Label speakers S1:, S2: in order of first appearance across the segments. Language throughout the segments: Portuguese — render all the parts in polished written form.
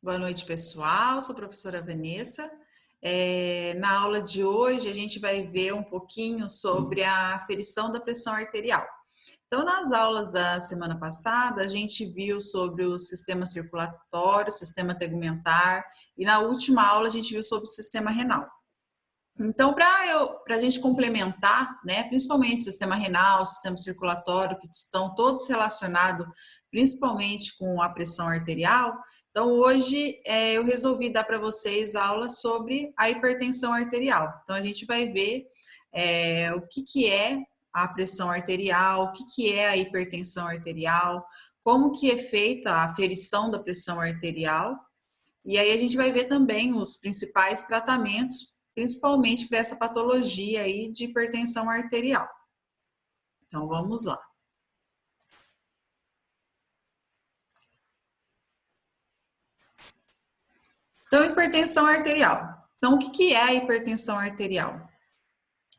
S1: Boa noite, pessoal. Sou a professora Vanessa. Na aula de hoje, a gente vai ver um pouquinho sobre a aferição da pressão arterial. Então, nas aulas da semana passada, a gente viu sobre o sistema circulatório, sistema tegumentar, e na última aula a gente viu sobre o sistema renal. Então, para a gente complementar, né, principalmente o sistema renal, o sistema circulatório, que estão todos relacionados principalmente com a pressão arterial, então hoje eu resolvi dar para vocês aula sobre a hipertensão arterial. Então, a gente vai ver o que é a pressão arterial, o que é a hipertensão arterial, como que é feita a aferição da pressão arterial, e aí a gente vai ver também os principais tratamentos, principalmente para essa patologia aí de hipertensão arterial. Então, vamos lá. Então, hipertensão arterial. Então, o que é a hipertensão arterial?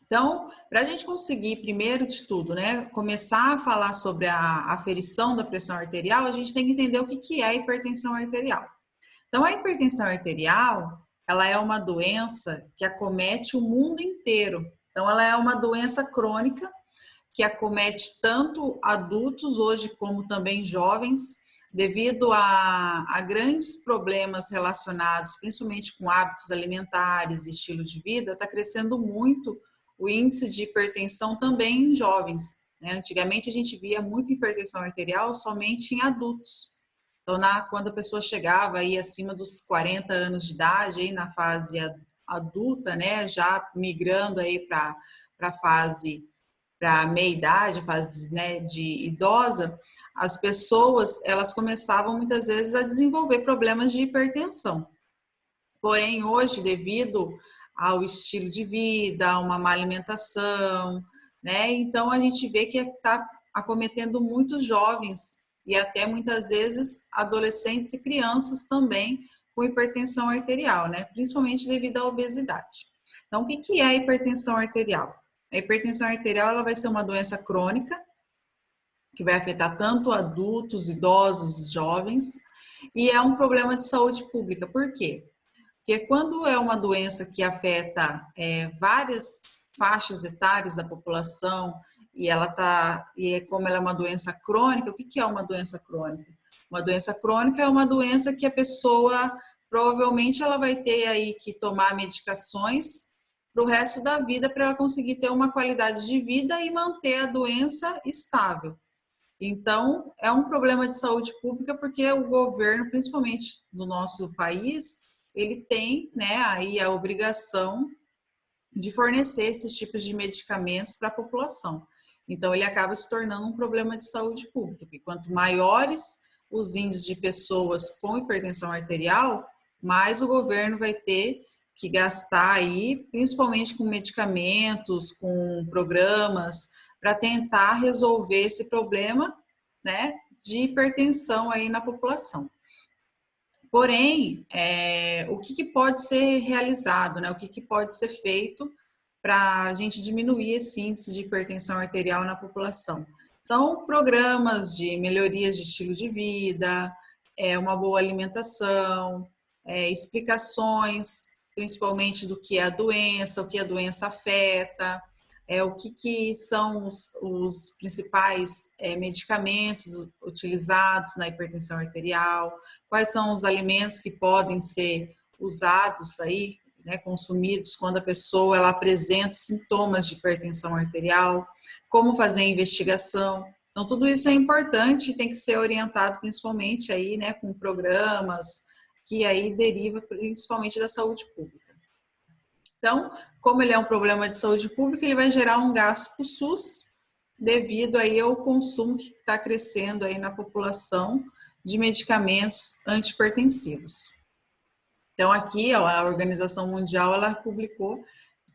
S1: Então, para a gente conseguir, primeiro de tudo, né, começar a falar sobre a aferição da pressão arterial, a gente tem que entender o que é a hipertensão arterial. Então, a hipertensão arterial, ela é uma doença que acomete o mundo inteiro. Então, ela é uma doença crônica que acomete tanto adultos hoje como também jovens, devido a grandes problemas relacionados, principalmente com hábitos alimentares e estilo de vida, está crescendo muito o índice de hipertensão também em jovens. Antigamente a gente via muita hipertensão arterial somente em adultos. Então, quando a pessoa chegava aí acima dos 40 anos de idade, aí na fase adulta, né, já migrando aí para a fase, para a meia-idade, a fase, né, de idosa, as pessoas, elas começavam muitas vezes a desenvolver problemas de hipertensão. Porém, hoje, devido ao estilo de vida, a uma má alimentação, né, então a gente vê que está acometendo muitos jovens e até muitas vezes adolescentes e crianças também com hipertensão arterial, né? Principalmente devido à obesidade. Então, o que é a hipertensão arterial? A hipertensão arterial ela vai ser uma doença crônica que vai afetar tanto adultos, idosos, jovens, e é um problema de saúde pública. Por quê? Porque quando é uma doença que afeta várias faixas etárias da população e como ela é uma doença crônica, o que é uma doença crônica? Uma doença crônica é uma doença que a pessoa provavelmente ela vai ter aí que tomar medicações para o resto da vida para ela conseguir ter uma qualidade de vida e manter a doença estável. Então, é um problema de saúde pública porque o governo, principalmente do nosso país, ele tem, né, aí a obrigação de fornecer esses tipos de medicamentos para a população. Então, ele acaba se tornando um problema de saúde pública, porque quanto maiores os índices de pessoas com hipertensão arterial, mais o governo vai ter que gastar aí, principalmente com medicamentos, com programas, para tentar resolver esse problema, né, de hipertensão aí na população. Porém, o que pode ser realizado, né? O que pode ser feito para a gente diminuir esse índice de hipertensão arterial na população? Então, programas de melhorias de estilo de vida, uma boa alimentação, explicações, principalmente do que é a doença, o que a doença afeta, o que são os principais medicamentos utilizados na hipertensão arterial, quais são os alimentos que podem ser usados aí, né, consumidos quando a pessoa ela apresenta sintomas de hipertensão arterial, como fazer a investigação. Então, tudo isso é importante e tem que ser orientado principalmente aí, né, com programas que aí deriva principalmente da saúde pública. Então, como ele é um problema de saúde pública, ele vai gerar um gasto para o SUS devido aí ao consumo que está crescendo aí na população de medicamentos antihipertensivos. Então, aqui ó, a Organização Mundial ela publicou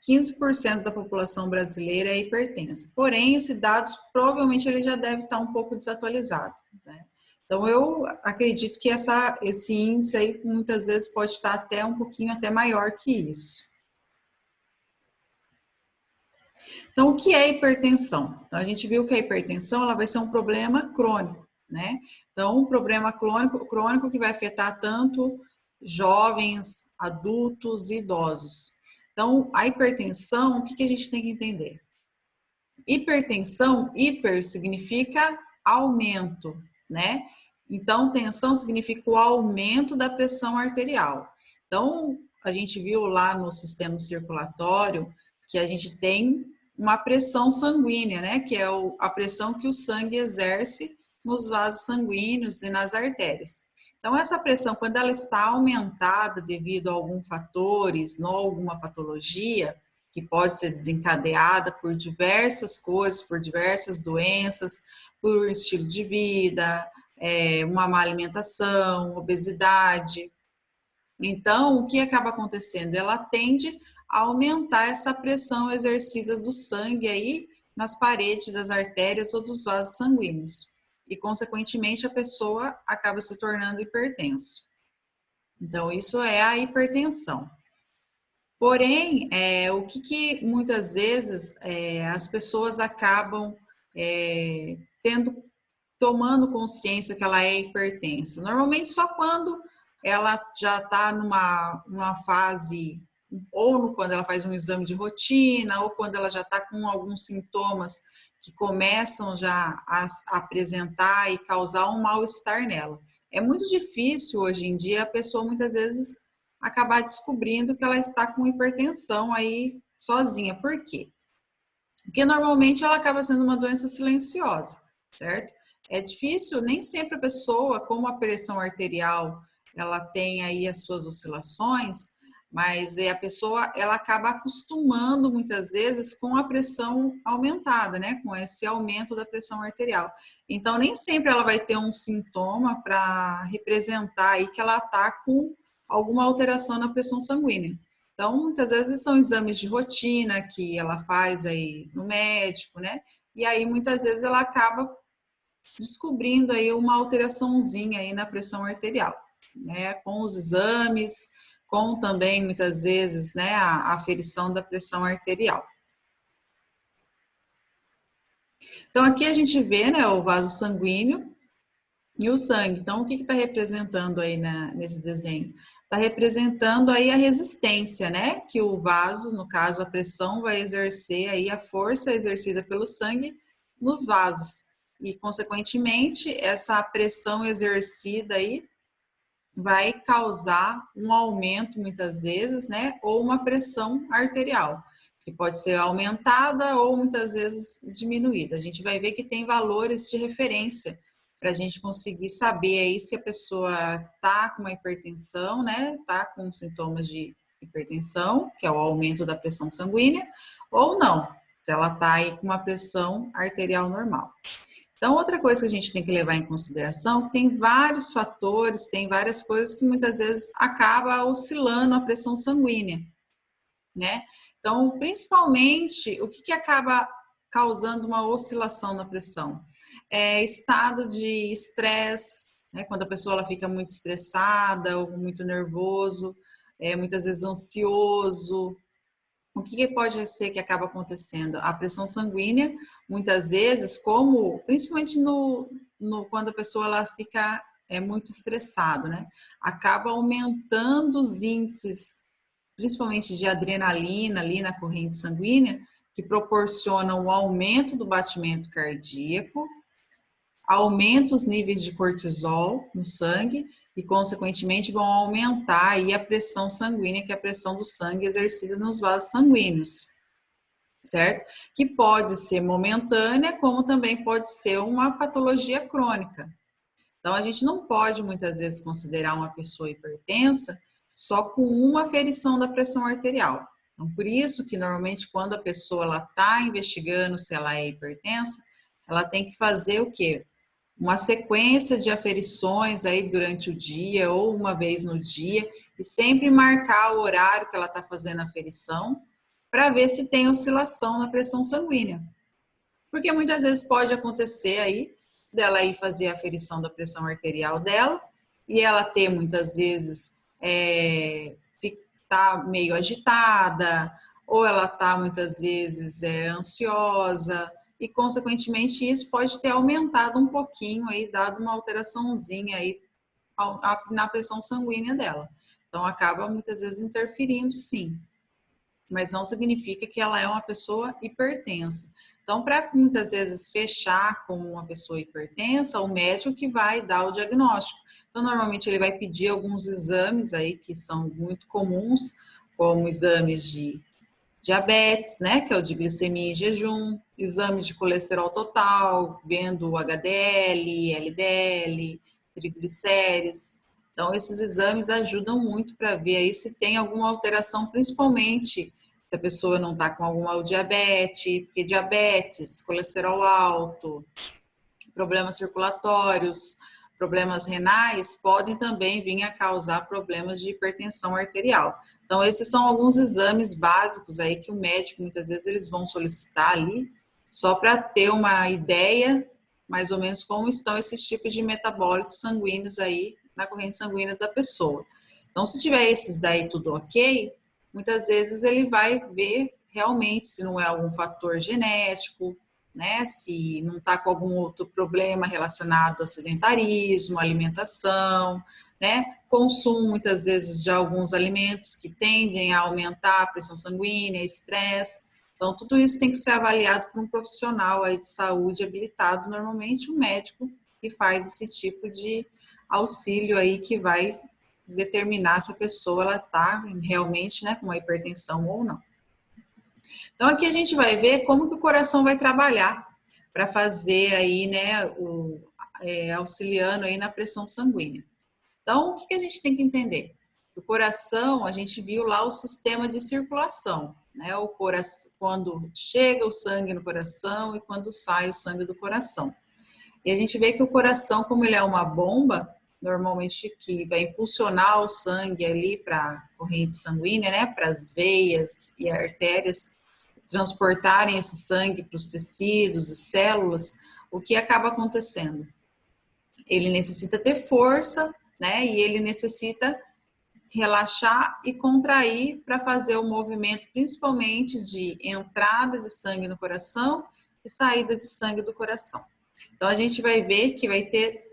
S1: que 15% da população brasileira é hipertensa. Porém, esses dados provavelmente ele já deve estar um pouco desatualizado, né? Então, eu acredito que esse índice aí muitas vezes pode estar até um pouquinho até maior que isso. Então, o que é hipertensão? Então, a gente viu que a hipertensão ela vai ser um problema crônico, né? Então, um problema crônico que vai afetar tanto jovens, adultos e idosos. Então, a hipertensão, o que a gente tem que entender? Hipertensão, hiper significa aumento, né? Então, tensão significa o aumento da pressão arterial. Então, a gente viu lá no sistema circulatório que a gente tem uma pressão sanguínea, né? Que é a pressão que o sangue exerce nos vasos sanguíneos e nas artérias. Então, essa pressão, quando ela está aumentada devido a alguns fatores, não alguma patologia, que pode ser desencadeada por diversas coisas, por diversas doenças, por estilo de vida, uma má alimentação, obesidade. Então, o que acaba acontecendo? Ela tende a aumentar essa pressão exercida do sangue aí nas paredes das artérias ou dos vasos sanguíneos. E, consequentemente, a pessoa acaba se tornando hipertenso. Então, isso é a hipertensão. Porém, o que muitas vezes as pessoas acabam tomando consciência que ela é hipertensa? Normalmente só quando ela já está numa fase, ou quando ela faz um exame de rotina, ou quando ela já está com alguns sintomas que começam já a apresentar e causar um mal-estar nela. É muito difícil hoje em dia a pessoa muitas vezes acabar descobrindo que ela está com hipertensão aí sozinha. Por quê? Porque normalmente ela acaba sendo uma doença silenciosa, certo? É difícil, nem sempre a pessoa, como a pressão arterial, ela tem aí as suas oscilações, mas a pessoa, ela acaba acostumando muitas vezes com a pressão aumentada, né? Com esse aumento da pressão arterial. Então, nem sempre ela vai ter um sintoma para representar aí que ela está com alguma alteração na pressão sanguínea. Então, muitas vezes são exames de rotina que ela faz aí no médico, né? E aí, muitas vezes, ela acaba descobrindo aí uma alteraçãozinha aí na pressão arterial, né? Com os exames, com também, muitas vezes, né, a aferição da pressão arterial. Então, aqui a gente vê, né, o vaso sanguíneo e o sangue. Então, o que está representando aí nesse desenho? Está representando aí a resistência, né? Que o vaso, no caso, a pressão vai exercer aí a força exercida pelo sangue nos vasos. E, consequentemente, essa pressão exercida aí vai causar um aumento, muitas vezes, né? Ou uma pressão arterial, que pode ser aumentada ou muitas vezes diminuída. A gente vai ver que tem valores de referência para a gente conseguir saber aí se a pessoa está com uma hipertensão, né? Está com sintomas de hipertensão, que é o aumento da pressão sanguínea, ou não, se ela está aí com uma pressão arterial normal. Então, outra coisa que a gente tem que levar em consideração, tem vários fatores, tem várias coisas que muitas vezes acaba oscilando a pressão sanguínea, né? Então, principalmente, o que acaba causando uma oscilação na pressão? É estado de estresse, né? Quando a pessoa ela fica muito estressada ou muito nervoso, muitas vezes ansioso. O que pode ser que acaba acontecendo? A pressão sanguínea, muitas vezes, principalmente quando a pessoa ela fica muito estressada, né? Acaba aumentando os índices, principalmente de adrenalina ali na corrente sanguínea, que proporcionam o aumento do batimento cardíaco, aumenta os níveis de cortisol no sangue e, consequentemente, vão aumentar aí a pressão sanguínea, que é a pressão do sangue exercida nos vasos sanguíneos, certo? Que pode ser momentânea, como também pode ser uma patologia crônica. Então, a gente não pode, muitas vezes, considerar uma pessoa hipertensa só com uma aferição da pressão arterial. Então, por isso que, normalmente, quando a pessoa está investigando se ela é hipertensa, ela tem que fazer o quê? Uma sequência de aferições aí durante o dia ou uma vez no dia e sempre marcar o horário que ela está fazendo a aferição para ver se tem oscilação na pressão sanguínea. Porque muitas vezes pode acontecer aí dela ir fazer a aferição da pressão arterial dela e ela ter muitas vezes tá meio agitada ou ela tá muitas vezes ansiosa e, consequentemente, isso pode ter aumentado um pouquinho aí, dado uma alteraçãozinha aí na pressão sanguínea dela. Então, acaba muitas vezes interferindo, sim. Mas não significa que ela é uma pessoa hipertensa. Então, para muitas vezes fechar como uma pessoa hipertensa, o médico que vai dar o diagnóstico. Então, normalmente ele vai pedir alguns exames aí que são muito comuns, como exames de diabetes, né, que é o de glicemia em jejum, exames de colesterol total, vendo o HDL, LDL, triglicérides. Então, esses exames ajudam muito para ver aí se tem alguma alteração, principalmente se a pessoa não está com alguma diabetes, porque diabetes, colesterol alto, problemas circulatórios, problemas renais, podem também vir a causar problemas de hipertensão arterial. Então, esses são alguns exames básicos aí que o médico, muitas vezes, eles vão solicitar ali, só para ter uma ideia, mais ou menos, como estão esses tipos de metabólitos sanguíneos aí na corrente sanguínea da pessoa. Então, se tiver esses daí tudo ok, muitas vezes ele vai ver realmente se não é algum fator genético, né? Se não está com algum outro problema relacionado a sedentarismo, alimentação, né? Consumo muitas vezes de alguns alimentos que tendem a aumentar a pressão sanguínea, estresse. Então, tudo isso tem que ser avaliado por um profissional aí de saúde habilitado, normalmente um médico que faz esse tipo de auxílio aí que vai determinar se a pessoa ela está realmente, né, com uma hipertensão ou não. Então, aqui a gente vai ver como que o coração vai trabalhar para fazer aí, né, auxiliando aí na pressão sanguínea. Então, o que a gente tem que entender? O coração, a gente viu lá o sistema de circulação, né? O coração, quando chega o sangue no coração e quando sai o sangue do coração. E a gente vê que o coração, como ele é uma bomba, normalmente que vai impulsionar o sangue ali para a corrente sanguínea, né? Para as veias e artérias transportarem esse sangue para os tecidos e células, o que acaba acontecendo? Ele necessita ter força, né? E ele necessita relaxar e contrair para fazer o movimento, principalmente de entrada de sangue no coração e saída de sangue do coração. Então, a gente vai ver que vai ter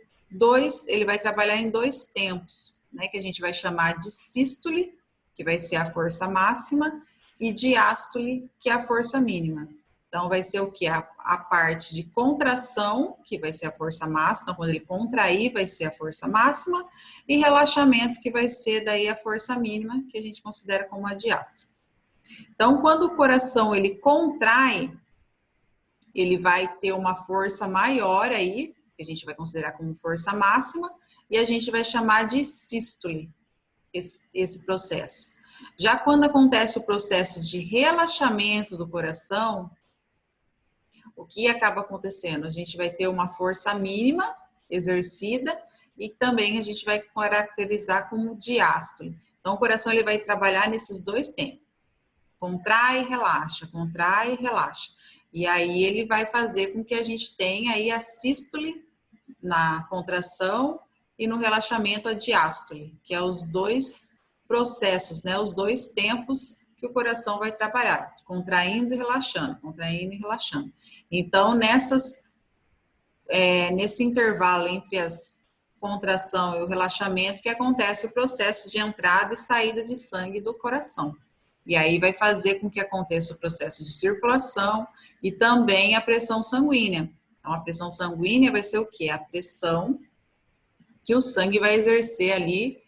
S1: ele vai trabalhar em dois tempos, né? Que a gente vai chamar de sístole, que vai ser a força máxima, e diástole, que é a força mínima. Então, vai ser o que? A parte de contração, que vai ser a força máxima. Então, quando ele contrair, vai ser a força máxima. E relaxamento, que vai ser daí a força mínima, que a gente considera como a diástole. Então, quando o coração ele contrai, ele vai ter uma força maior aí, que a gente vai considerar como força máxima, e a gente vai chamar de sístole, esse processo. Já quando acontece o processo de relaxamento do coração, o que acaba acontecendo? A gente vai ter uma força mínima exercida e também a gente vai caracterizar como diástole. Então, o coração ele vai trabalhar nesses dois tempos. Contrai, relaxa, contrai, relaxa. E aí ele vai fazer com que a gente tenha aí a sístole na contração e no relaxamento a diástole, que é os dois processos, né? Os dois tempos que o coração vai trabalhar, contraindo e relaxando, contraindo e relaxando. Então, nesse intervalo entre as contração e o relaxamento que acontece o processo de entrada e saída de sangue do coração. E aí vai fazer com que aconteça o processo de circulação e também a pressão sanguínea. Então, a pressão sanguínea vai ser o quê? A pressão que o sangue vai exercer ali,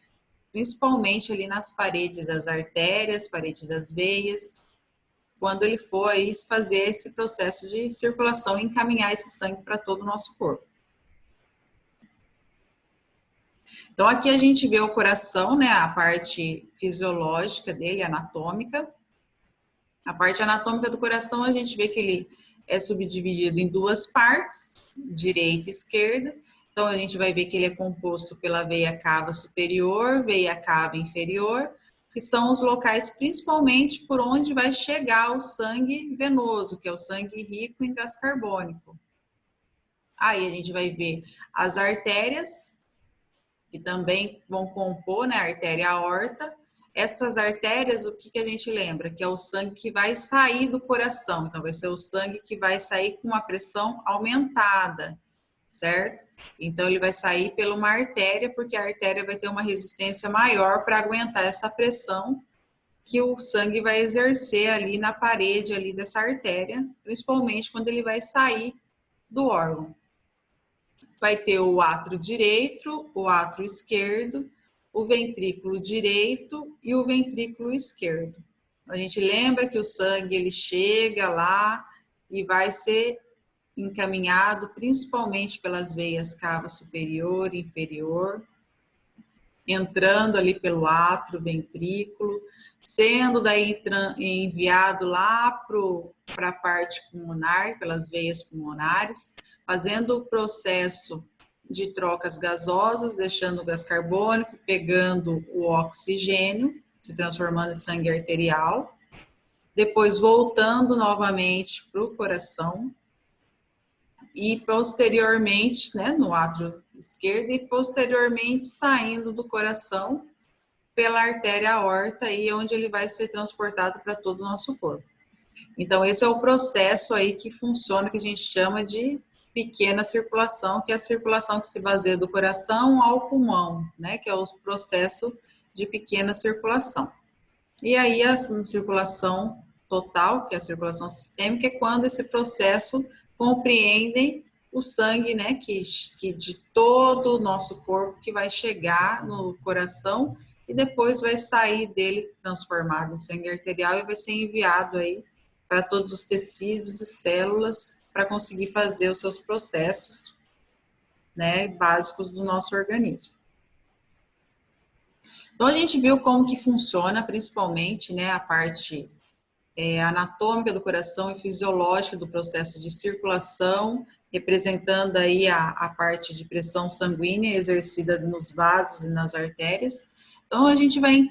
S1: principalmente ali nas paredes das artérias, paredes das veias, quando ele for aí fazer esse processo de circulação e encaminhar esse sangue para todo o nosso corpo. Então, aqui a gente vê o coração, né, a parte fisiológica dele, anatômica. A parte anatômica do coração, a gente vê que ele é subdividido em duas partes, direita e esquerda. Então, a gente vai ver que ele é composto pela veia cava superior, veia cava inferior, que são os locais principalmente por onde vai chegar o sangue venoso, que é o sangue rico em gás carbônico. Aí a gente vai ver as artérias, que também vão compor, né, a artéria aorta. Essas artérias, o que a gente lembra? Que é o sangue que vai sair do coração. Então, vai ser o sangue que vai sair com uma pressão aumentada. certo? Então, ele vai sair pela uma artéria, porque a artéria vai ter uma resistência maior para aguentar essa pressão que o sangue vai exercer ali na parede ali dessa artéria, principalmente quando ele vai sair do órgão. Vai ter o átrio direito, o átrio esquerdo, o ventrículo direito e o ventrículo esquerdo. A gente lembra que o sangue ele chega lá e vai ser encaminhado principalmente pelas veias cava superior e inferior, entrando ali pelo átrio, ventrículo, sendo daí enviado lá para a parte pulmonar, pelas veias pulmonares, fazendo o processo de trocas gasosas, deixando o gás carbônico, pegando o oxigênio, se transformando em sangue arterial, depois voltando novamente para o coração e posteriormente, né, no átrio esquerdo e posteriormente saindo do coração pela artéria aorta aí onde ele vai ser transportado para todo o nosso corpo. Então esse é o processo aí que funciona, que a gente chama de pequena circulação, que é a circulação que se baseia do coração ao pulmão, né, que é o processo de pequena circulação. E aí a circulação total, que é a circulação sistêmica, é quando esse processo compreende o sangue, né, que de todo o nosso corpo que vai chegar no coração e depois vai sair dele transformado em sangue arterial e vai ser enviado aí para todos os tecidos e células para conseguir fazer os seus processos, né, básicos do nosso organismo. Então a gente viu como que funciona, principalmente, né, a parte anatômica do coração e fisiológica do processo de circulação, representando aí a parte de pressão sanguínea exercida nos vasos e nas artérias. Então, a gente vai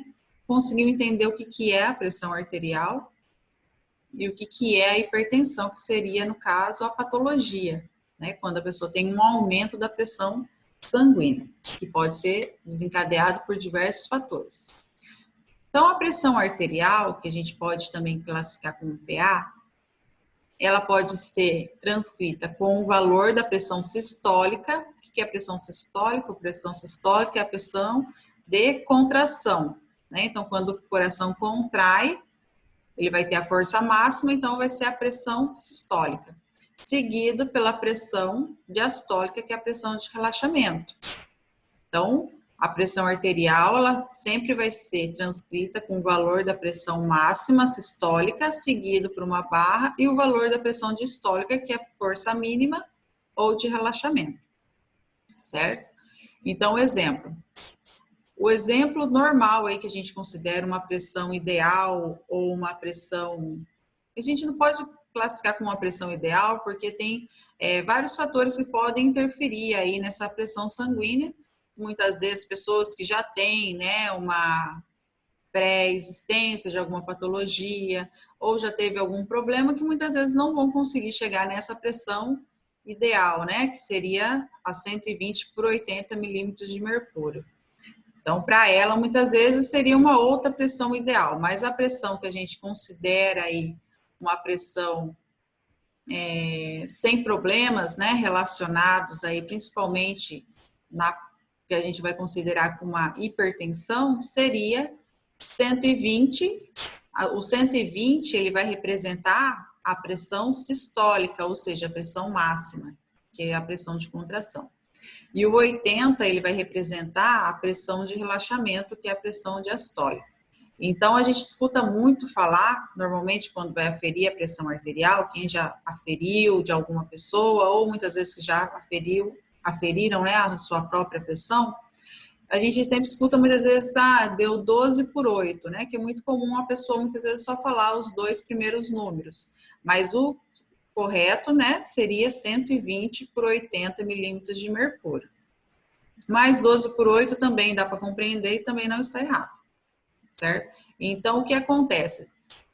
S1: conseguir entender o que é a pressão arterial e o que é a hipertensão, que seria, no caso, a patologia, né? Quando a pessoa tem um aumento da pressão sanguínea, que pode ser desencadeado por diversos fatores. Então, a pressão arterial, que a gente pode também classificar como PA, ela pode ser transcrita com o valor da pressão sistólica. O que é a pressão sistólica? A pressão sistólica é a pressão de contração, né? Então, quando o coração contrai, ele vai ter a força máxima, então vai ser a pressão sistólica. Seguido pela pressão diastólica, que é a pressão de relaxamento. Então, a pressão arterial, ela sempre vai ser transcrita com o valor da pressão máxima sistólica, seguido por uma barra, e o valor da pressão diastólica, que é a força mínima ou de relaxamento, certo? Então, exemplo. O exemplo normal aí que a gente considera uma pressão ideal ou uma pressão... A gente não pode classificar como uma pressão ideal, porque tem vários fatores que podem interferir aí nessa pressão sanguínea. Muitas vezes pessoas que já têm, né, uma pré-existência de alguma patologia ou já teve algum problema, que muitas vezes não vão conseguir chegar nessa pressão ideal, né, que seria a 120 por 80 milímetros de mercúrio. Então, para ela, muitas vezes seria uma outra pressão ideal, mas a pressão que a gente considera aí uma pressão sem problemas, né, relacionados aí principalmente que a gente vai considerar como uma hipertensão, seria 120. O 120 ele vai representar a pressão sistólica, ou seja, a pressão máxima, que é a pressão de contração. E o 80 ele vai representar a pressão de relaxamento, que é a pressão diastólica. Então, a gente escuta muito falar, normalmente quando vai aferir a pressão arterial, quem já aferiu de alguma pessoa, ou muitas vezes que já aferiram, né, a sua própria pressão, a gente sempre escuta muitas vezes, deu 12 por 8, né, que é muito comum a pessoa muitas vezes só falar os dois primeiros números, mas o correto, né, seria 120 por 80 milímetros de mercúrio. Mas 12 por 8 também dá para compreender e também não está errado. Certo? Então, o que acontece?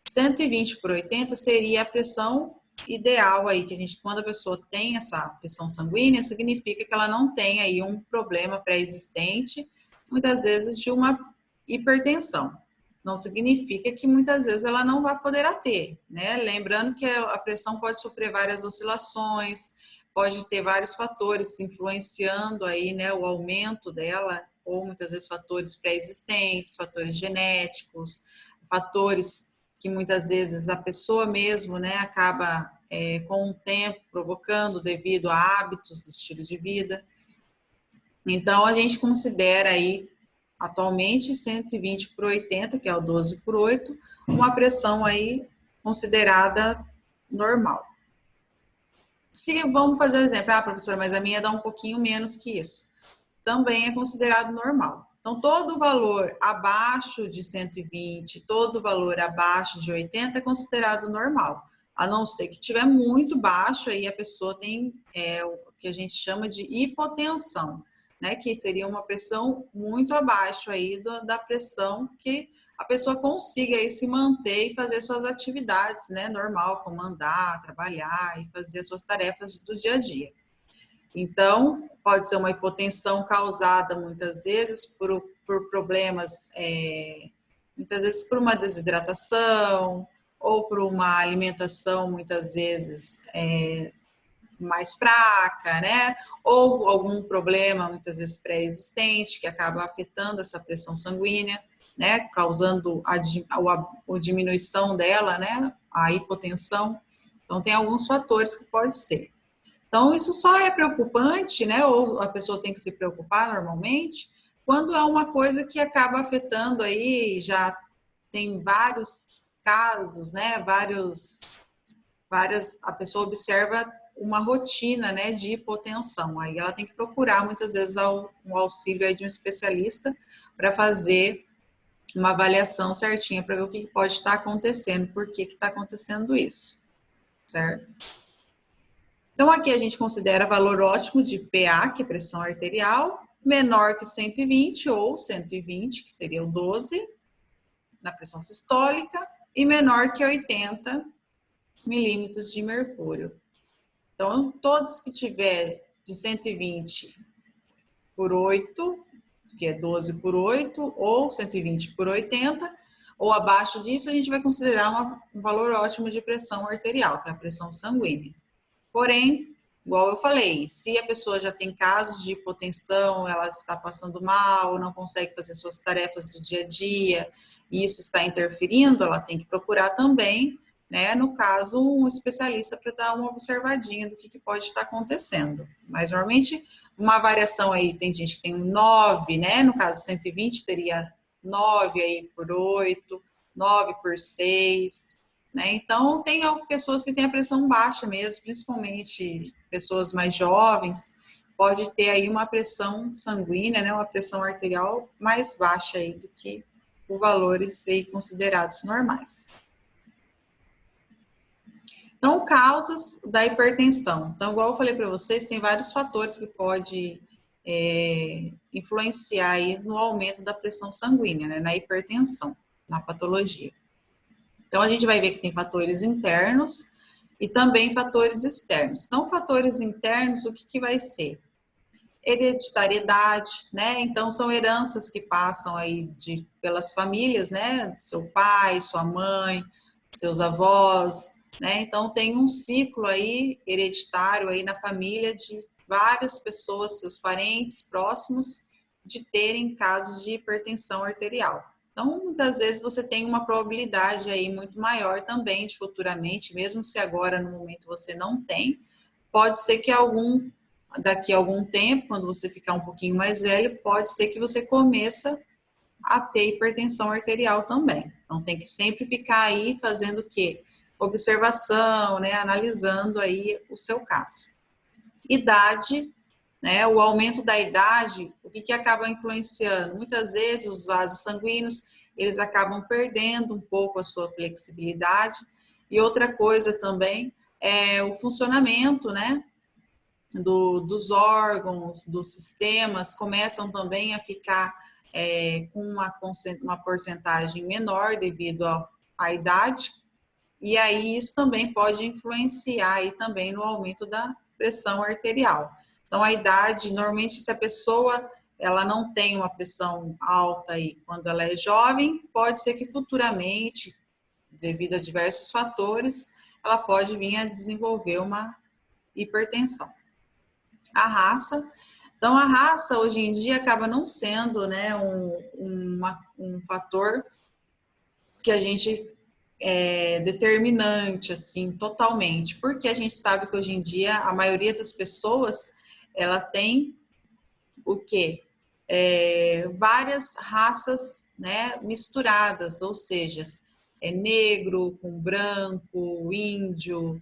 S1: 120 por 80 seria a pressão ideal aí, que a gente, quando a pessoa tem essa pressão sanguínea, significa que ela não tem aí um problema pré-existente, muitas vezes de uma hipertensão. Não significa que muitas vezes ela não vai poder ter, né? Lembrando que a pressão pode sofrer várias oscilações, pode ter vários fatores influenciando aí, né, o aumento dela, ou muitas vezes fatores pré-existentes, fatores genéticos, fatores que muitas vezes a pessoa mesmo, né, acaba com o tempo provocando devido a hábitos de estilo de vida. Então, a gente considera aí, atualmente, 120/80, que é o 12/8, uma pressão aí considerada normal. Se vamos fazer o exemplo, professora, mas a minha dá um pouquinho menos que isso. Também é considerado normal. Então, todo valor abaixo de 120, todo valor abaixo de 80 é considerado normal. A não ser que estiver muito baixo, aí a pessoa tem o que a gente chama de hipotensão, né? Que seria uma pressão muito abaixo aí da pressão que a pessoa consiga aí se manter e fazer suas atividades, né? Normal, como andar, trabalhar e fazer suas tarefas do dia a dia. Então, pode ser uma hipotensão causada muitas vezes por problemas, muitas vezes por uma desidratação ou por uma alimentação muitas vezes mais fraca, né? Ou algum problema muitas vezes pré-existente que acaba afetando essa pressão sanguínea, né? Causando a diminuição dela, né? A hipotensão. Então, tem alguns fatores que pode ser. Então, isso só é preocupante, né? Ou a pessoa tem que se preocupar normalmente, quando é uma coisa que acaba afetando aí, já tem vários casos, né? A pessoa observa uma rotina, né, de hipotensão. Aí ela tem que procurar, muitas vezes, um auxílio aí de um especialista para fazer uma avaliação certinha para ver o que pode estar acontecendo, por que está acontecendo isso, certo? Então, aqui a gente considera valor ótimo de PA, que é pressão arterial, menor que 120 ou 120, que seria o 12, na pressão sistólica, e menor que 80 milímetros de mercúrio. Então, todos que tiver de 120/8, que é 12/8, ou 120/80, ou abaixo disso, a gente vai considerar um valor ótimo de pressão arterial, que é a pressão sanguínea. Porém, igual eu falei, se a pessoa já tem casos de hipotensão, ela está passando mal, não consegue fazer suas tarefas do dia a dia, e isso está interferindo, ela tem que procurar também, né, no caso, um especialista para dar uma observadinha do que pode estar acontecendo. Mas, normalmente, uma variação aí, tem gente que tem 9, né, no caso, 120 seria 9 aí por 8, 9/6, né? Então, tem pessoas que têm a pressão baixa mesmo, principalmente pessoas mais jovens, pode ter aí uma pressão sanguínea, né, uma pressão arterial mais baixa aí do que os valores aí considerados normais. Então, causas da hipertensão. Então, igual eu falei para vocês, tem vários fatores que podem influenciar aí no aumento da pressão sanguínea, né, na hipertensão, na patologia. Então, a gente vai ver que tem fatores internos e também fatores externos. Então, fatores internos, o que vai ser? Hereditariedade, né? Então, são heranças que passam aí pelas famílias, né? Seu pai, sua mãe, seus avós, né? Então, tem um ciclo aí hereditário aí na família de várias pessoas, seus parentes próximos, de terem casos de hipertensão arterial. Então, muitas vezes você tem uma probabilidade aí muito maior também de futuramente, mesmo se agora no momento você não tem, pode ser que daqui a algum tempo, quando você ficar um pouquinho mais velho, pode ser que você comece a ter hipertensão arterial também. Então, tem que sempre ficar aí fazendo o quê? Observação, né? Analisando aí o seu caso. Idade, né? O aumento da idade, o que acaba influenciando? Muitas vezes os vasos sanguíneos, eles acabam perdendo um pouco a sua flexibilidade. E outra coisa também é o funcionamento, né? Dos órgãos, dos sistemas, começam também a ficar com uma porcentagem menor devido à idade. E aí isso também pode influenciar aí também no aumento da pressão arterial. Então, a idade, normalmente, se a pessoa ela não tem uma pressão alta aí quando ela é jovem, pode ser que futuramente, devido a diversos fatores, ela pode vir a desenvolver uma hipertensão. a raça. Então, a raça, hoje em dia, acaba não sendo, né, um fator que a gente determinante, assim, totalmente. Porque a gente sabe que hoje em dia, a maioria das pessoas, ela tem o quê? Várias raças, né, misturadas, ou seja, negro com branco, índio,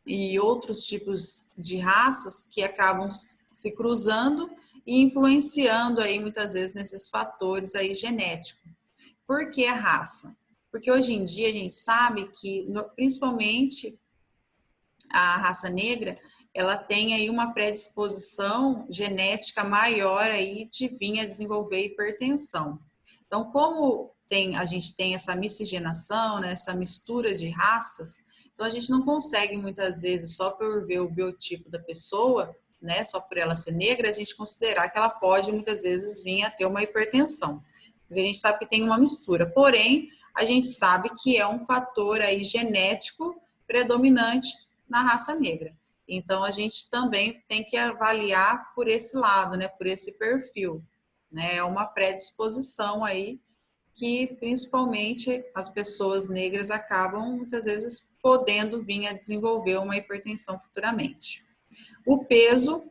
S1: e outros tipos de raças que acabam se cruzando e influenciando aí muitas vezes nesses fatores aí genéticos. Por que a raça? Porque hoje em dia a gente sabe que, principalmente a raça negra, ela tem aí uma predisposição genética maior aí de vir a desenvolver hipertensão. Então, como a gente tem essa miscigenação, né, essa mistura de raças, então a gente não consegue muitas vezes, só por ver o biotipo da pessoa, né, só por ela ser negra, a gente considerar que ela pode muitas vezes vir a ter uma hipertensão. Porque a gente sabe que tem uma mistura. Porém, a gente sabe que é um fator aí genético predominante na raça negra. Então, a gente também tem que avaliar por esse lado, né, por esse perfil. Né? É uma predisposição aí que, principalmente, as pessoas negras acabam, muitas vezes, podendo vir a desenvolver uma hipertensão futuramente. O peso.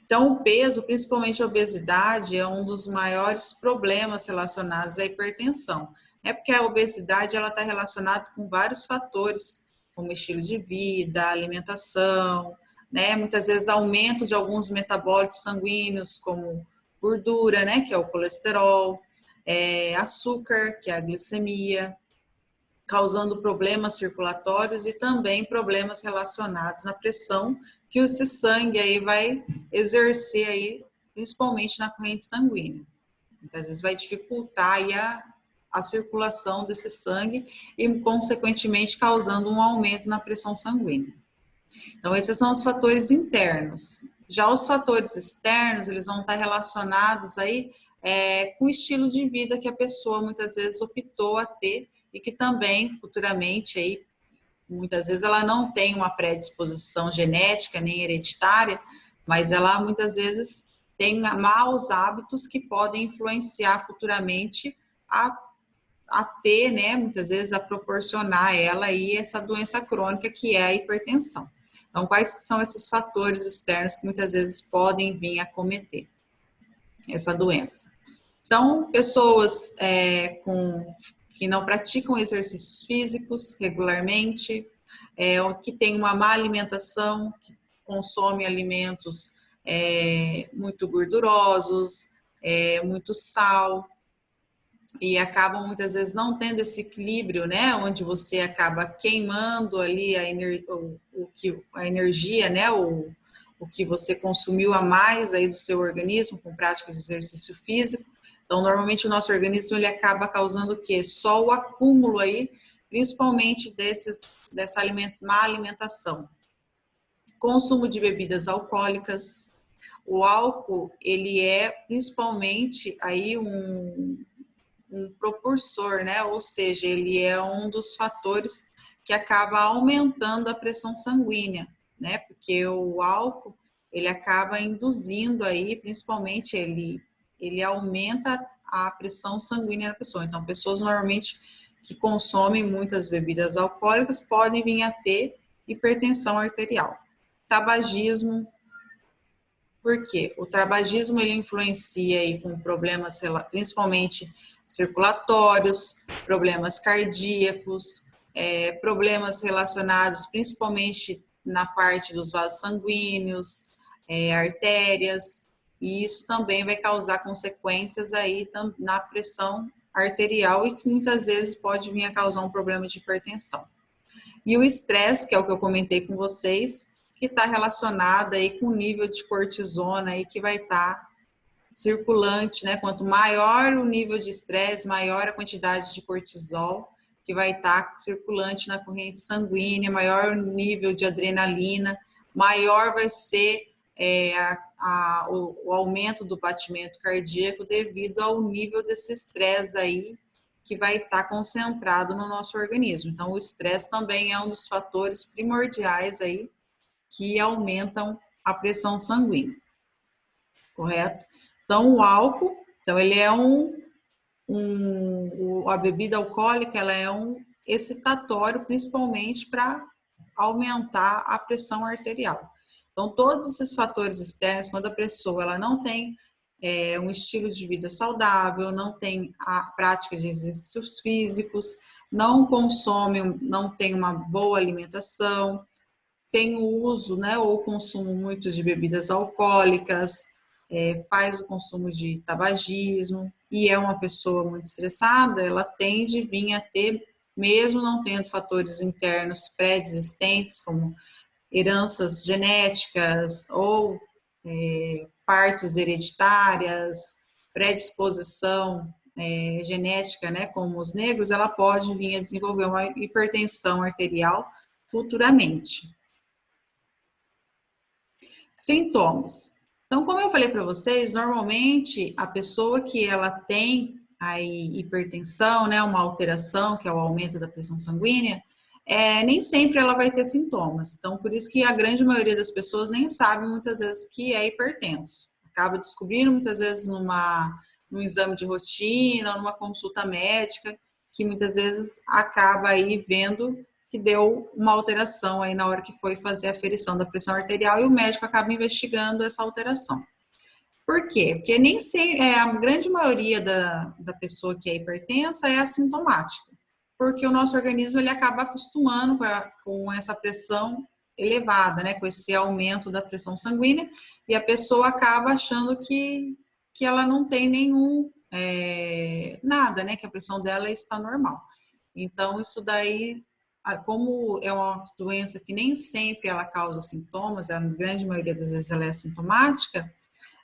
S1: Então, o peso, principalmente a obesidade, é um dos maiores problemas relacionados à hipertensão. É porque a obesidade ela está relacionada com vários fatores, como estilo de vida, alimentação, né? Muitas vezes aumento de alguns metabólitos sanguíneos, como gordura, né? Que é o colesterol, açúcar, que é a glicemia, causando problemas circulatórios e também problemas relacionados na pressão que esse sangue aí vai exercer aí, principalmente na corrente sanguínea. Muitas vezes vai dificultar aí a circulação desse sangue e, consequentemente, causando um aumento na pressão sanguínea. Então, esses são os fatores internos. Já os fatores externos, eles vão estar relacionados aí com o estilo de vida que a pessoa muitas vezes optou a ter e que também futuramente aí muitas vezes ela não tem uma predisposição genética nem hereditária, mas ela muitas vezes tem maus hábitos que podem influenciar futuramente a ter, né, muitas vezes a proporcionar a ela aí essa doença crônica que é a hipertensão. Então, quais são esses fatores externos que muitas vezes podem vir a cometer essa doença? Então, pessoas que não praticam exercícios físicos regularmente, que tem uma má alimentação, que consome alimentos muito gordurosos, muito sal, e acabam muitas vezes não tendo esse equilíbrio, né, onde você acaba queimando ali a energia, né, o que você consumiu a mais aí do seu organismo com práticas de exercício físico. Então, normalmente o nosso organismo ele acaba causando o quê? Só o acúmulo aí, principalmente dessa má alimentação. Consumo de bebidas alcoólicas. O álcool, ele é principalmente aí um propulsor, né? Ou seja, ele é um dos fatores que acaba aumentando a pressão sanguínea, né? Porque o álcool, ele acaba induzindo aí, principalmente ele aumenta a pressão sanguínea da pessoa. Então, pessoas normalmente que consomem muitas bebidas alcoólicas podem vir a ter hipertensão arterial. Tabagismo, por quê? O tabagismo ele influencia aí com problemas principalmente circulatórios, problemas cardíacos, problemas relacionados principalmente na parte dos vasos sanguíneos, artérias, e isso também vai causar consequências aí na pressão arterial e que muitas vezes pode vir a causar um problema de hipertensão. E o estresse, que é o que eu comentei com vocês, que está relacionado aí com o nível de cortisona aí que vai estar circulante, né? Quanto maior o nível de estresse, maior a quantidade de cortisol que vai estar circulante na corrente sanguínea, maior o nível de adrenalina, maior vai ser o aumento do batimento cardíaco devido ao nível desse estresse aí que vai estar concentrado no nosso organismo. Então, o estresse também é um dos fatores primordiais aí que aumentam a pressão sanguínea, correto? Então, o álcool, então ele é a bebida alcoólica, ela é um excitatório, principalmente para aumentar a pressão arterial. Então, todos esses fatores externos, quando a pessoa ela não tem um estilo de vida saudável, não tem a prática de exercícios físicos, não consome, não tem uma boa alimentação, tem o uso, né, ou consumo muito de bebidas alcoólicas, faz o consumo de tabagismo e é uma pessoa muito estressada, ela tende a vir a ter, mesmo não tendo fatores internos pré-existentes, como heranças genéticas ou partes hereditárias, predisposição genética, né, como os negros, ela pode vir a desenvolver uma hipertensão arterial futuramente. Sintomas. Então, como eu falei para vocês, normalmente a pessoa que ela tem aí hipertensão, né, uma alteração, que é o aumento da pressão sanguínea, nem sempre ela vai ter sintomas. Então, por isso que a grande maioria das pessoas nem sabe muitas vezes que é hipertenso. Acaba descobrindo muitas vezes num exame de rotina, numa consulta médica, que muitas vezes acaba aí vendo que deu uma alteração aí na hora que foi fazer a aferição da pressão arterial e o médico acaba investigando essa alteração. Por quê? Porque nem sei, a grande maioria da pessoa que é hipertensa é assintomática, porque o nosso organismo ele acaba acostumando com essa pressão elevada, né, com esse aumento da pressão sanguínea, e a pessoa acaba achando que ela não tem nada, né, que a pressão dela está normal. Então, isso daí, como é uma doença que nem sempre ela causa sintomas, a grande maioria das vezes ela é assintomática,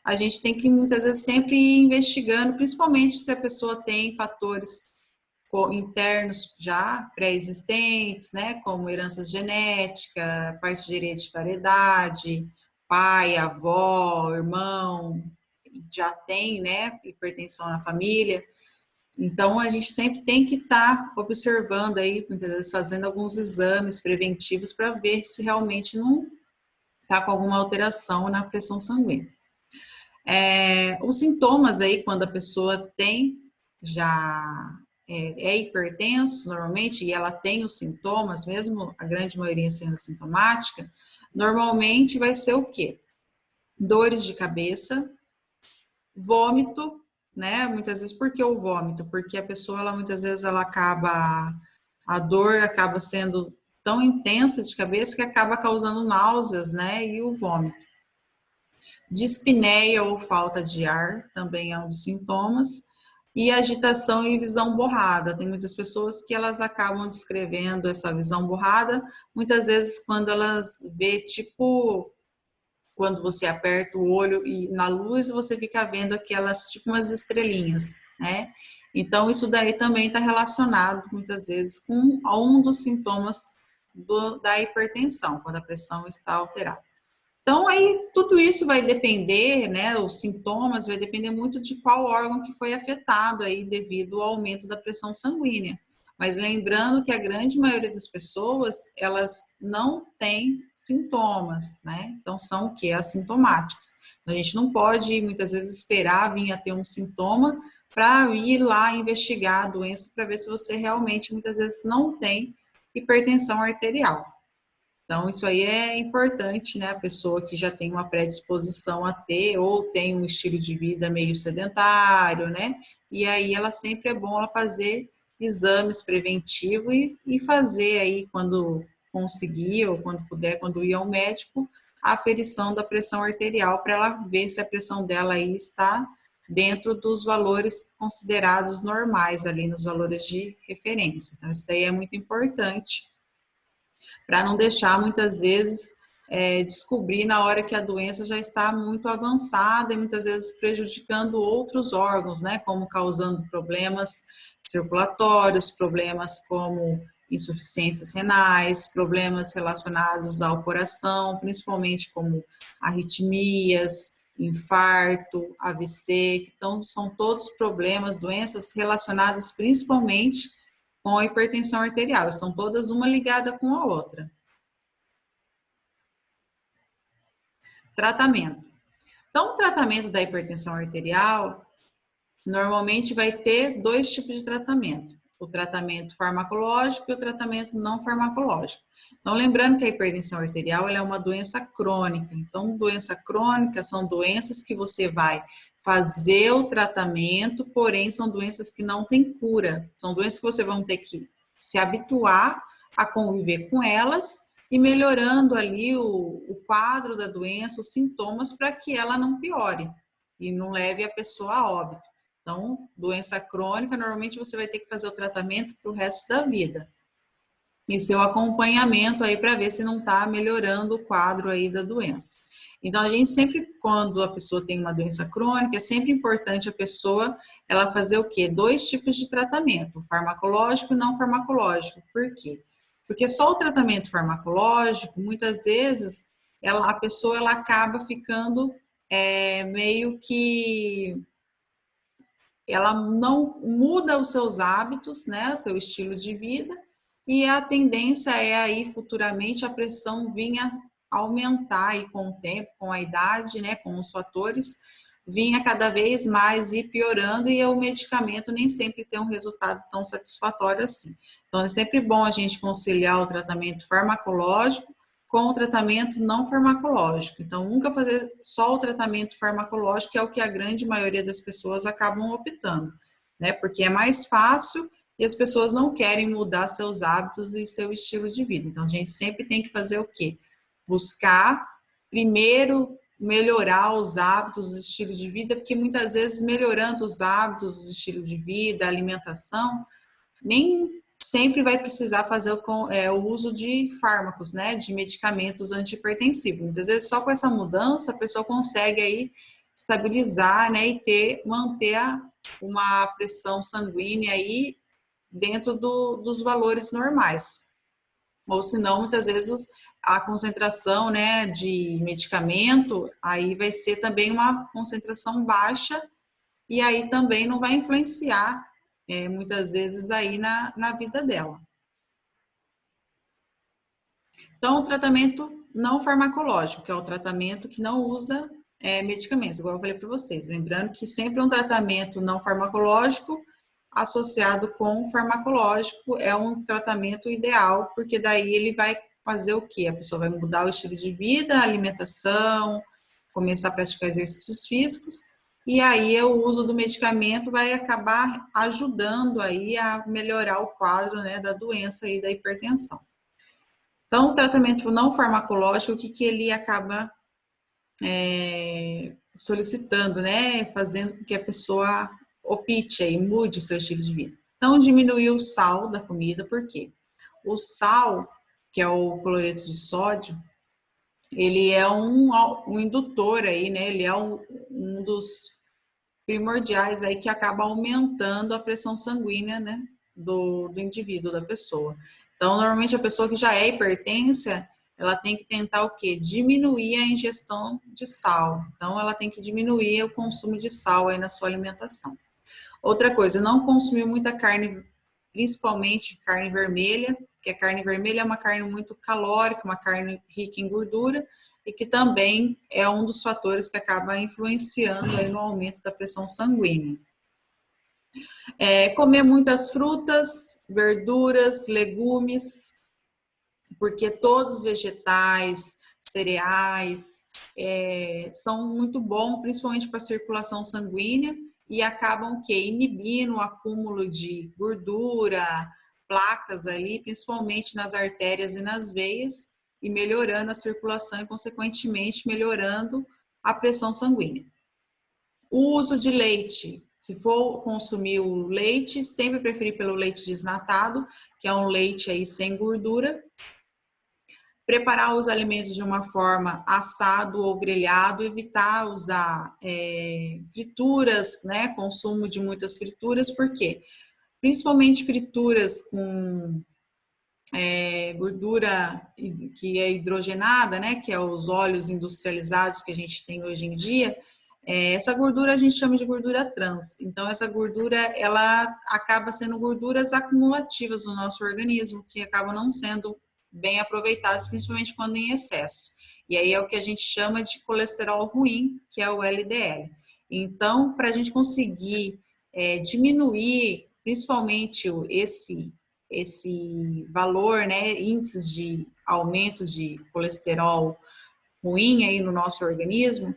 S1: a gente tem que muitas vezes sempre ir investigando, principalmente se a pessoa tem fatores internos já pré-existentes, né, como heranças genéticas, parte de hereditariedade, pai, avó, irmão, já tem, né, hipertensão na família. Então, a gente sempre tem que estar observando aí, muitas vezes fazendo alguns exames preventivos para ver se realmente não está com alguma alteração na pressão sanguínea. Os sintomas aí, quando a pessoa tem já hipertenso, normalmente, e ela tem os sintomas, mesmo a grande maioria sendo assintomática, normalmente vai ser o quê? Dores de cabeça, vômito, né? Muitas vezes, por que o vômito? Porque a pessoa, ela, muitas vezes, a dor acaba sendo tão intensa de cabeça que acaba causando náuseas, né? E o vômito. Dispneia ou falta de ar também é um dos sintomas. E agitação e visão borrada. Tem muitas pessoas que elas acabam descrevendo essa visão borrada, muitas vezes quando elas vê, tipo, quando você aperta o olho e na luz você fica vendo aquelas, tipo umas estrelinhas, né? Então, isso daí também está relacionado, muitas vezes, com um dos sintomas da hipertensão, quando a pressão está alterada. Então, aí, tudo isso vai depender, né, os sintomas vai depender muito de qual órgão que foi afetado aí devido ao aumento da pressão sanguínea. Mas lembrando que a grande maioria das pessoas, elas não têm sintomas, né? Então, são o quê? Assintomáticos. A gente não pode, muitas vezes, esperar vir a ter um sintoma para ir lá investigar a doença para ver se você realmente, muitas vezes, não tem hipertensão arterial. Então, isso aí é importante, né? A pessoa que já tem uma predisposição a ter, ou tem um estilo de vida meio sedentário, né? E aí ela sempre é bom ela fazer exames preventivos e fazer aí, quando conseguir, ou quando puder, quando ir ao médico, a aferição da pressão arterial, para ela ver se a pressão dela aí está dentro dos valores considerados normais, ali nos valores de referência. Então, isso daí é muito importante, para não deixar, muitas vezes, descobrir na hora que a doença já está muito avançada e muitas vezes prejudicando outros órgãos, né, como causando problemas circulatórios, problemas como insuficiências renais, problemas relacionados ao coração, principalmente como arritmias, infarto, AVC, então são todos problemas, doenças relacionadas principalmente com a hipertensão arterial, estão todas uma ligada com a outra. Tratamento. Então, o tratamento da hipertensão arterial normalmente vai ter dois tipos de tratamento: o tratamento farmacológico e o tratamento não farmacológico. Então, lembrando que a hipertensão arterial ela é uma doença crônica. Então, doença crônica são doenças que você vai fazer o tratamento, porém são doenças que não têm cura. São doenças que você vai ter que se habituar a conviver com elas e melhorando ali o quadro da doença, os sintomas, para que ela não piore e não leve a pessoa a óbito. Então, doença crônica, normalmente você vai ter que fazer o tratamento para o resto da vida. E seu acompanhamento aí para ver se não está melhorando o quadro aí da doença. Então, a gente sempre, quando a pessoa tem uma doença crônica, é sempre importante a pessoa, ela fazer o quê? Dois tipos de tratamento, farmacológico e não farmacológico. Por quê? Porque só o tratamento farmacológico, muitas vezes, a pessoa ela acaba ficando meio que ela não muda os seus hábitos, né, seu estilo de vida, e a tendência é aí futuramente a pressão vinha aumentar aí com o tempo, com a idade, né, com os fatores, vinha cada vez mais ir piorando e o medicamento nem sempre tem um resultado tão satisfatório assim. Então é sempre bom a gente conciliar o tratamento farmacológico com o tratamento não farmacológico. Então, nunca fazer só o tratamento farmacológico, que é o que a grande maioria das pessoas acabam optando, né? Porque é mais fácil e as pessoas não querem mudar seus hábitos e seu estilo de vida. Então, a gente sempre tem que fazer o quê? Buscar, primeiro, melhorar os hábitos, o estilo de vida, porque muitas vezes melhorando os hábitos, o estilo de vida, a alimentação, nem sempre vai precisar fazer o uso de fármacos, né, de medicamentos antihipertensivos. Muitas vezes só com essa mudança a pessoa consegue aí estabilizar, né, e manter uma pressão sanguínea aí dentro dos valores normais. Ou senão, muitas vezes a concentração, né, de medicamento aí vai ser também uma concentração baixa e aí também não vai influenciar muitas vezes aí na vida dela. Então, o tratamento não farmacológico, que é o tratamento que não usa medicamentos, igual eu falei para vocês. Lembrando que sempre um tratamento não farmacológico associado com farmacológico é um tratamento ideal, porque daí ele vai fazer o quê? A pessoa vai mudar o estilo de vida, a alimentação, começar a praticar exercícios físicos, e aí o uso do medicamento vai acabar ajudando aí a melhorar o quadro, né, da doença e da hipertensão. Então, o tratamento não farmacológico, o que ele acaba solicitando, né, fazendo com que a pessoa opte aí, mude o seu estilo de vida. Então, diminuir o sal da comida, por quê? O sal, que é o cloreto de sódio, ele é um indutor aí, né? Ele é um dos primordiais aí que acaba aumentando a pressão sanguínea, né? Do indivíduo, da pessoa. Então, normalmente a pessoa que já é hipertensa, ela tem que tentar o quê? Diminuir a ingestão de sal. Então, ela tem que diminuir o consumo de sal aí na sua alimentação. Outra coisa, não consumir muita carne, principalmente carne vermelha, porque a carne vermelha é uma carne muito calórica, uma carne rica em gordura e que também é um dos fatores que acaba influenciando aí no aumento da pressão sanguínea. Comer muitas frutas, verduras, legumes, porque todos os vegetais, cereais, são muito bons, principalmente para a circulação sanguínea, e acabam inibindo o acúmulo de gordura, placas ali, principalmente nas artérias e nas veias, e melhorando a circulação e, consequentemente, melhorando a pressão sanguínea. O uso de leite, se for consumir o leite, sempre preferir pelo leite desnatado, que é um leite aí sem gordura. Preparar os alimentos de uma forma assado ou grelhado, evitar usar frituras, né? Consumo de muitas frituras, por quê? Principalmente frituras com gordura que é hidrogenada, né? Que é os óleos industrializados que a gente tem hoje em dia. Essa gordura a gente chama de gordura trans. Então, essa gordura, ela acaba sendo gorduras acumulativas no nosso organismo, que acabam não sendo bem aproveitadas, principalmente quando em excesso. E aí é o que a gente chama de colesterol ruim, que é o LDL. Então, para a gente conseguir diminuir principalmente esse valor, né, índices de aumento de colesterol ruim aí no nosso organismo,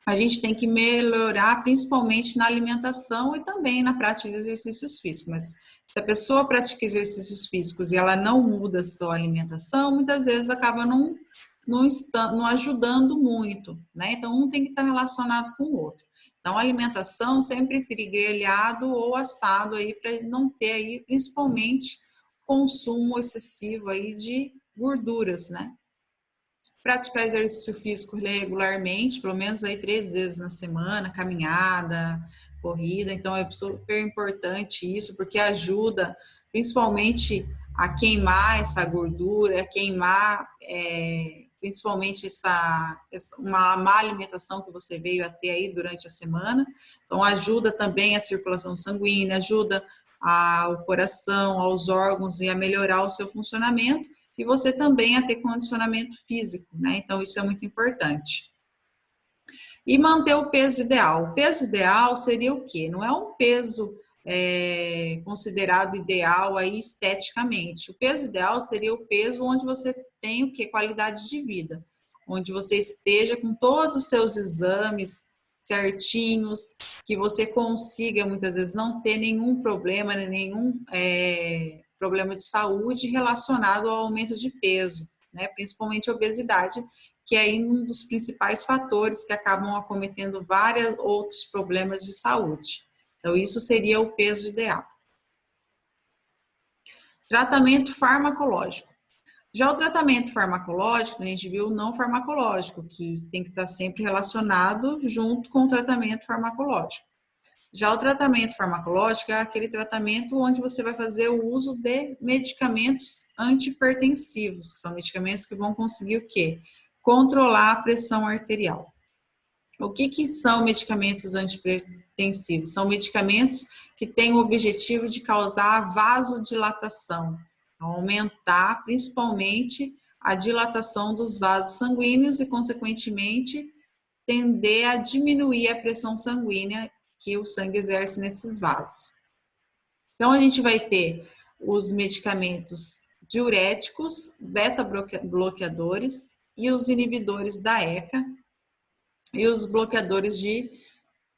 S1: a gente tem que melhorar principalmente na alimentação e também na prática de exercícios físicos. Mas se a pessoa pratica exercícios físicos e ela não muda a sua alimentação, muitas vezes acaba não ajudando muito, né? Então, um tem que estar relacionado com o outro. Então, a alimentação, sempre preferir grelhado ou assado aí, para não ter aí, principalmente, consumo excessivo aí de gorduras, né? Praticar exercício físico regularmente, pelo menos aí 3 vezes na semana, caminhada, corrida. Então é super importante isso, porque ajuda principalmente a queimar essa gordura, a queimar principalmente uma má alimentação que você veio a ter aí durante a semana. Então ajuda também a circulação sanguínea, ajuda ao coração, aos órgãos e a melhorar o seu funcionamento. E você também a ter condicionamento físico, né? Então, isso é muito importante. E manter o peso ideal. O peso ideal seria o quê? Não é um peso considerado ideal aí esteticamente. O peso ideal seria o peso onde você tem o quê? Qualidade de vida. Onde você esteja com todos os seus exames certinhos, que você consiga, muitas vezes, não ter nenhum problema, nenhum problema de saúde relacionado ao aumento de peso, né? Principalmente a obesidade, que é um dos principais fatores que acabam acometendo vários outros problemas de saúde. Então, isso seria o peso ideal. Tratamento farmacológico. Já o tratamento farmacológico, a gente viu o não farmacológico, que tem que estar sempre relacionado junto com o tratamento farmacológico. Já o tratamento farmacológico é aquele tratamento onde você vai fazer o uso de medicamentos antihipertensivos, que são medicamentos que vão conseguir o quê? Controlar a pressão arterial. O que são medicamentos antihipertensivos? São medicamentos que têm o objetivo de causar vasodilatação, aumentar principalmente a dilatação dos vasos sanguíneos e, consequentemente, tender a diminuir a pressão sanguínea que o sangue exerce nesses vasos. Então, a gente vai ter os medicamentos diuréticos, beta-bloqueadores e os inibidores da ECA e os bloqueadores de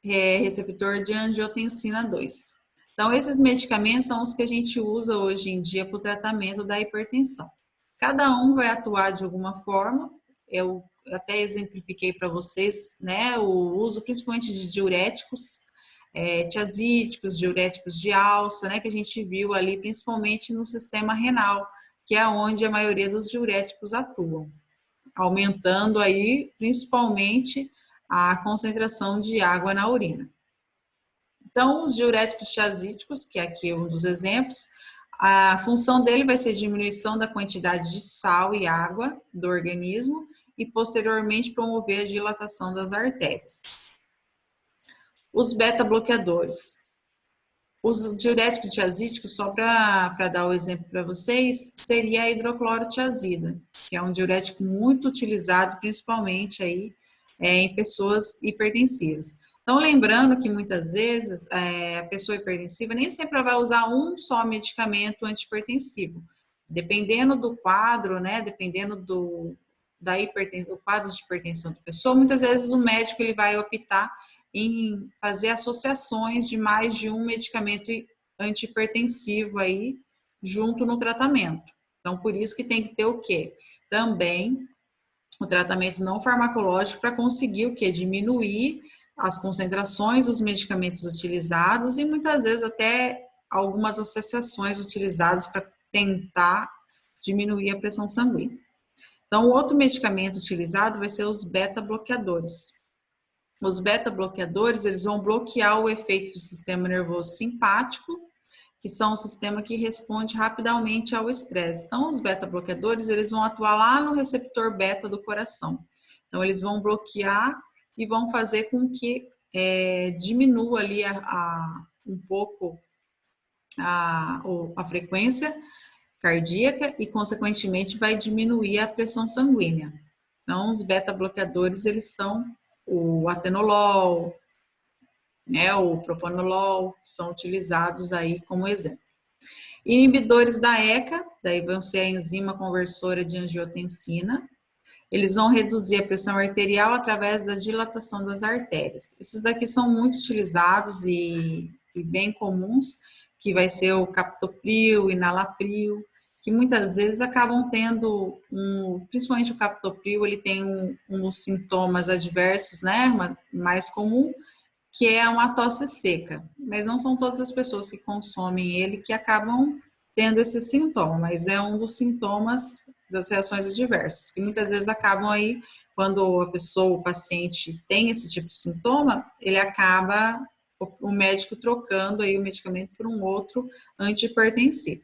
S1: receptor de angiotensina 2. Então, esses medicamentos são os que a gente usa hoje em dia para o tratamento da hipertensão. Cada um vai atuar de alguma forma. Eu até exemplifiquei para vocês, né, o uso principalmente de diuréticos, tiazídicos, diuréticos de alça, né, que a gente viu ali principalmente no sistema renal, que é onde a maioria dos diuréticos atuam, aumentando aí principalmente a concentração de água na urina. Então, os diuréticos tiazídicos, que aqui é um dos exemplos, a função dele vai ser diminuição da quantidade de sal e água do organismo e, posteriormente, promover a dilatação das artérias. Os beta-bloqueadores. Os diuréticos tiazídicos, só para dar o exemplo para vocês, seria a hidroclorotiazida, que é um diurético muito utilizado, principalmente aí, em pessoas hipertensivas. Então, lembrando que muitas vezes a pessoa hipertensiva nem sempre vai usar um só medicamento antihipertensivo. Dependendo do quadro, né, dependendo do quadro de hipertensão da pessoa, muitas vezes o médico ele vai optar em fazer associações de mais de um medicamento antihipertensivo aí junto no tratamento. Então, por isso que tem que ter o quê? Também o tratamento não farmacológico para conseguir o quê? Diminuir as concentrações dos medicamentos utilizados e muitas vezes até algumas associações utilizadas para tentar diminuir a pressão sanguínea. Então, o outro medicamento utilizado vai ser os beta-bloqueadores. Os beta-bloqueadores, eles vão bloquear o efeito do sistema nervoso simpático, que são o sistema que responde rapidamente ao estresse. Então, os beta-bloqueadores, eles vão atuar lá no receptor beta do coração. Então, eles vão bloquear e vão fazer com que diminua ali um pouco a frequência cardíaca e, consequentemente, vai diminuir a pressão sanguínea. Então, os beta-bloqueadores, eles são o atenolol, né, o propanolol, são utilizados aí como exemplo. Inibidores da ECA, daí vão ser a enzima conversora de angiotensina. Eles vão reduzir a pressão arterial através da dilatação das artérias. Esses daqui são muito utilizados e bem comuns, que vai ser o captopril, enalapril, que muitas vezes acabam tendo, principalmente o captopril, ele tem uns sintomas adversos, né, mais comum, que é uma tosse seca. Mas não são todas as pessoas que consomem ele que acabam tendo esse sintoma, mas é um dos sintomas das reações adversas, que muitas vezes acabam aí, quando a pessoa, o paciente tem esse tipo de sintoma, ele acaba, o médico trocando aí o medicamento por um outro antihipertensivo.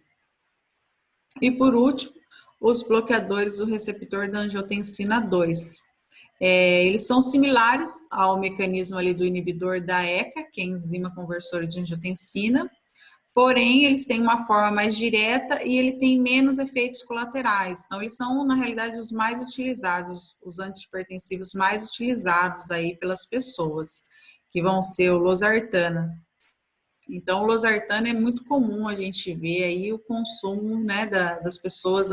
S1: E por último, os bloqueadores do receptor da angiotensina 2. Eles são similares ao mecanismo ali do inibidor da ECA, que é a enzima conversora de angiotensina, porém, eles têm uma forma mais direta e ele tem menos efeitos colaterais. Então, eles são, na realidade, os mais utilizados, os antihipertensivos mais utilizados aí pelas pessoas, que vão ser o losartana. Então, o losartana é muito comum a gente ver aí o consumo, né, das pessoas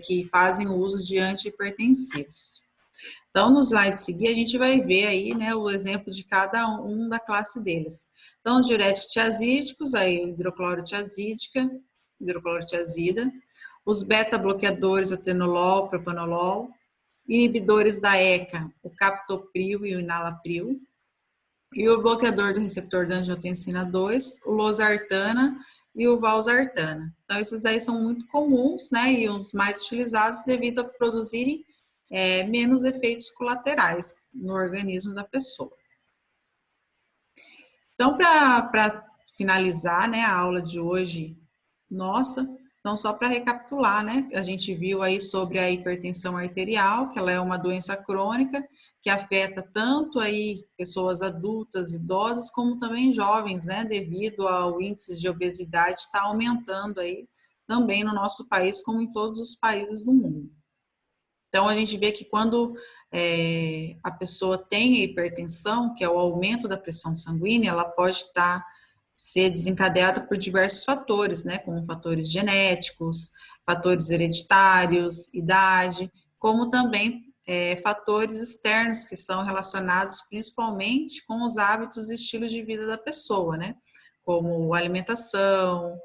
S1: que fazem o uso de antihipertensivos. Então, no slide seguinte, a gente vai ver aí, né, o exemplo de cada um da classe deles. Então, diuréticos tiazídicos, aí hidroclorotiazida, os beta-bloqueadores, atenolol, propanolol, inibidores da ECA, o captopril e o enalapril, e o bloqueador do receptor da angiotensina 2, o losartana e o valsartana. Então, esses daí são muito comuns, né, e os mais utilizados devido a produzirem menos efeitos colaterais no organismo da pessoa. Então, para finalizar, né, a aula de hoje, então só para recapitular, né, a gente viu aí sobre a hipertensão arterial, que ela é uma doença crônica que afeta tanto aí pessoas adultas, idosas, como também jovens, né, devido ao índice de obesidade estar aumentando aí também no nosso país, como em todos os países do mundo. Então, a gente vê que quando a pessoa tem hipertensão, que é o aumento da pressão sanguínea, ela pode ser desencadeada por diversos fatores, né, como fatores genéticos, fatores hereditários, idade, como também fatores externos que são relacionados principalmente com os hábitos e estilos de vida da pessoa, né, como alimentação,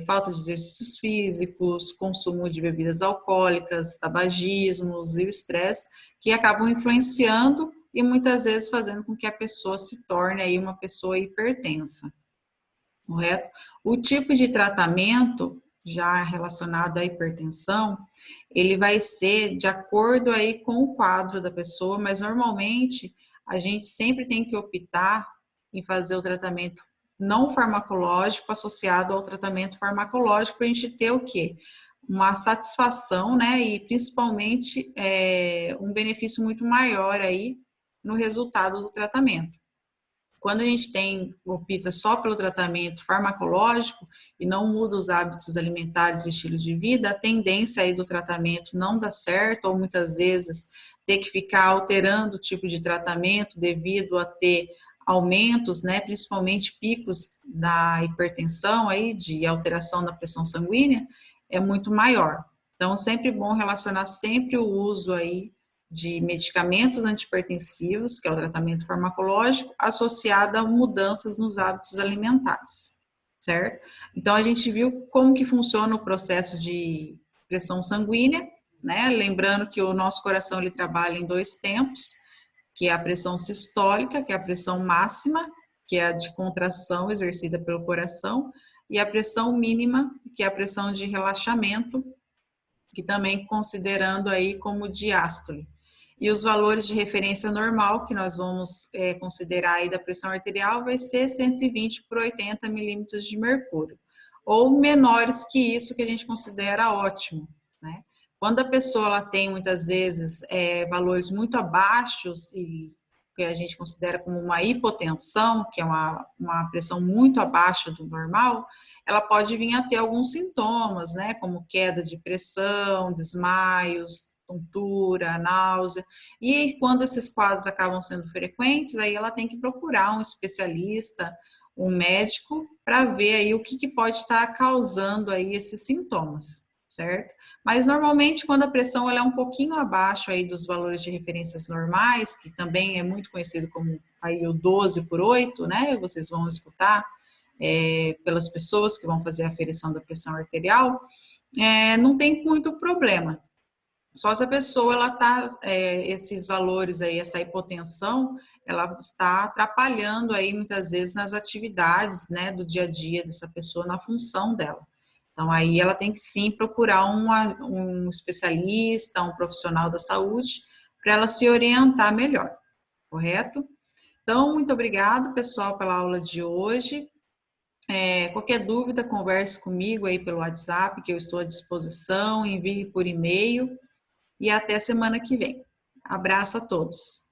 S1: falta de exercícios físicos, consumo de bebidas alcoólicas, tabagismos e o estresse, que acabam influenciando e muitas vezes fazendo com que a pessoa se torne aí uma pessoa hipertensa, correto? O tipo de tratamento já relacionado à hipertensão, ele vai ser de acordo aí com o quadro da pessoa, mas normalmente a gente sempre tem que optar em fazer o tratamento não farmacológico associado ao tratamento farmacológico para a gente ter o quê? Uma satisfação, né, e principalmente um benefício muito maior aí no resultado do tratamento. Quando a gente opta só pelo tratamento farmacológico e não muda os hábitos alimentares e o estilo de vida, a tendência aí do tratamento não dá certo, ou muitas vezes ter que ficar alterando o tipo de tratamento devido a ter aumentos, né, principalmente picos da hipertensão aí, de alteração da pressão sanguínea, é muito maior. Então, sempre bom relacionar sempre o uso aí de medicamentos antihipertensivos, que é o tratamento farmacológico, associado a mudanças nos hábitos alimentares, certo? Então, a gente viu como que funciona o processo de pressão sanguínea, né? Lembrando que o nosso coração, ele trabalha em 2 tempos, que é a pressão sistólica, que é a pressão máxima, que é a de contração exercida pelo coração, e a pressão mínima, que é a pressão de relaxamento, que também considerando aí como diástole. E os valores de referência normal, que nós vamos considerar aí da pressão arterial, vai ser 120 por 80 milímetros de mercúrio, ou menores que isso, que a gente considera ótimo, né? Quando a pessoa ela tem muitas vezes valores muito abaixos e que a gente considera como uma hipotensão, que é uma pressão muito abaixo do normal, ela pode vir a ter alguns sintomas, né, como queda de pressão, desmaios, tontura, náusea. E quando esses quadros acabam sendo frequentes, aí ela tem que procurar um especialista, um médico, para ver aí o que pode estar causando aí esses sintomas, certo? Mas normalmente quando a pressão ela é um pouquinho abaixo aí dos valores de referências normais, que também é muito conhecido como aí o 12/8, né? Vocês vão escutar pelas pessoas que vão fazer a aferição da pressão arterial, não tem muito problema. Só se a pessoa ela tá esses valores aí, essa hipotensão, ela está atrapalhando aí muitas vezes nas atividades, né, do dia a dia dessa pessoa na função dela. Então aí ela tem que sim procurar um especialista, um profissional da saúde para ela se orientar melhor, correto? Então muito obrigado pessoal pela aula de hoje. Qualquer dúvida converse comigo aí pelo WhatsApp que eu estou à disposição, envie por e-mail. E até semana que vem. Abraço a todos.